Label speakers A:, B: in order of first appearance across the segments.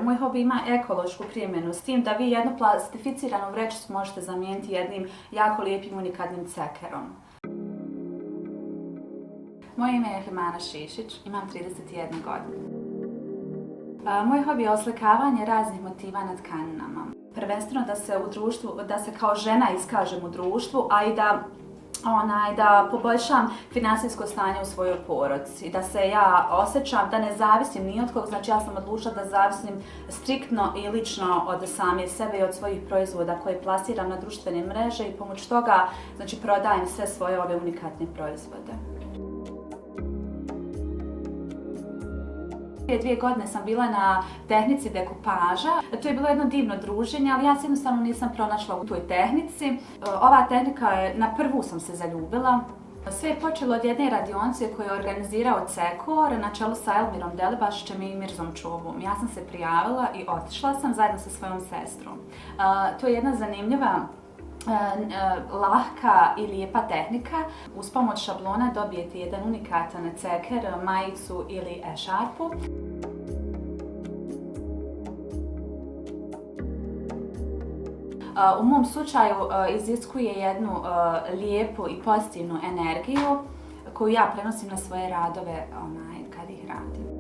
A: Moj hobi ima ekološku primjenu, s tim da vi jednu plastificiranu vrećicu možete zamijeniti jednim jako lijepim unikatnim cekerom. Moje ime je Hlimana Šišić, imam 31 godinu. Moj hobi je oslikavanje raznih motiva na tkaninama. Prvenstveno da se kao žena iskažem u društvu, a i da poboljšam financijsko stanje u svojoj porodici, da se ja osjećam, da ne zavisim ni od kog, znači ja sam odlučila da zavisim striktno i lično od same sebe i od svojih proizvoda koje plasiram na društvene mreže i pomoću toga znači prodajem sve svoje ove unikatne proizvode. Prije 2 godine sam bila na tehnici dekupaža. To je bilo jedno divno druženje, ali ja se jednostavno nisam pronašla u toj tehnici. Ova tehnika na prvu sam se zaljubila. Sve je počelo od jedne radionice koju je organizirao CEKOR na čelu sa Elmirom Delibašićem i Mirzom Čubom. Ja sam se prijavila i otišla sam zajedno sa svojom sestrom. To je jedna zanimljiva lahka i lijepa tehnika. Uz pomoć šablona dobijete jedan unikatan ceker, majicu ili ešarpu. U mom slučaju iziskuje jednu lijepu i pozitivnu energiju koju ja prenosim na svoje radove kad ih radim.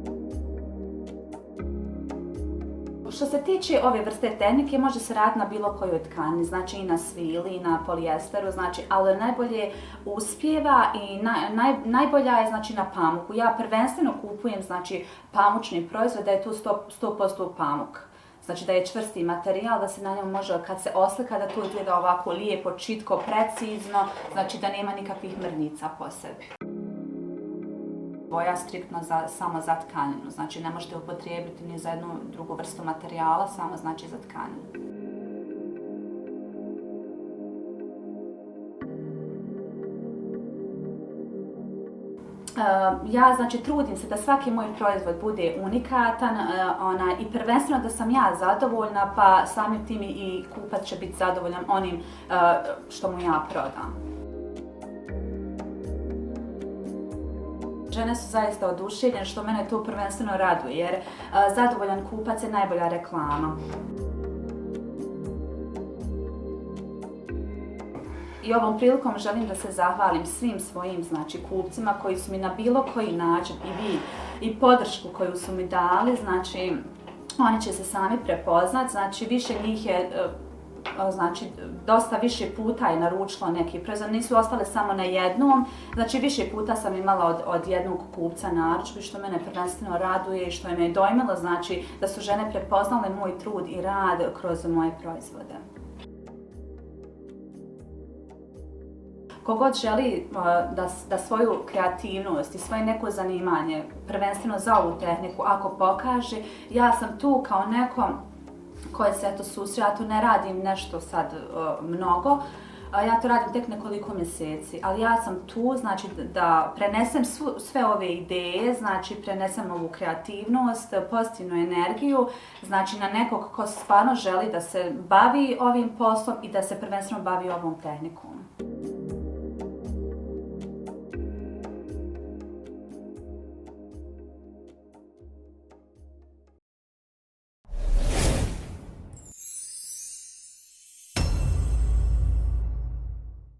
A: Što se tiče ove vrste tehnike, može se raditi na bilo kojoj tkani, znači i na svili, i na polijesteru, znači, ali najbolje uspijeva i najbolja je znači na pamuku. Ja prvenstveno kupujem znači pamučni proizvod, da je tu 100% pamuk. Znači da je čvrsti materijal, da se na njemu može kad se oslika da to izgleda ovako lijepo, čitko, precizno, znači da nema nikakvih mrnica po sebi. Boja striktno samo za tkaninu, znači ne možete upotrijebiti ni za jednu drugu vrstu materijala, samo znači za tkaninu. Ja znači trudim se da svaki moj proizvod bude unikatan i prvenstveno da sam ja zadovoljna, pa samim tim i kupac će biti zadovoljan onim što mu ja prodam. Žene su zaista oduševljene, što mene to prvenstveno raduje, jer zadovoljan kupac je najbolja reklama. I ovom prilikom želim da se zahvalim svim svojim kupcima koji su mi na bilo koji način i vi i podršku koju su mi dali, znači oni će se sami prepoznat, znači više njih je dosta više puta je naručilo neki proizvod, nisu ostale samo na jednom, znači više puta sam imala od jednog kupca narudžbi, što mene prvenstveno raduje i što me je dojmilo, znači da su žene prepoznale moj trud i rad kroz moje proizvode. Kogod želi da svoju kreativnost i svoje neko zanimanje, prvenstveno za ovu tehniku, ako pokaže, ja sam tu kao neko koje se susreće, ja tu ne radim nešto sad mnogo, ja to radim tek nekoliko mjeseci, ali ja sam tu znači da prenesem sve ove ideje, znači prenesem ovu kreativnost, pozitivnu energiju, znači na nekog ko stvarno želi da se bavi ovim poslom i da se prvenstveno bavi ovom tehnikom.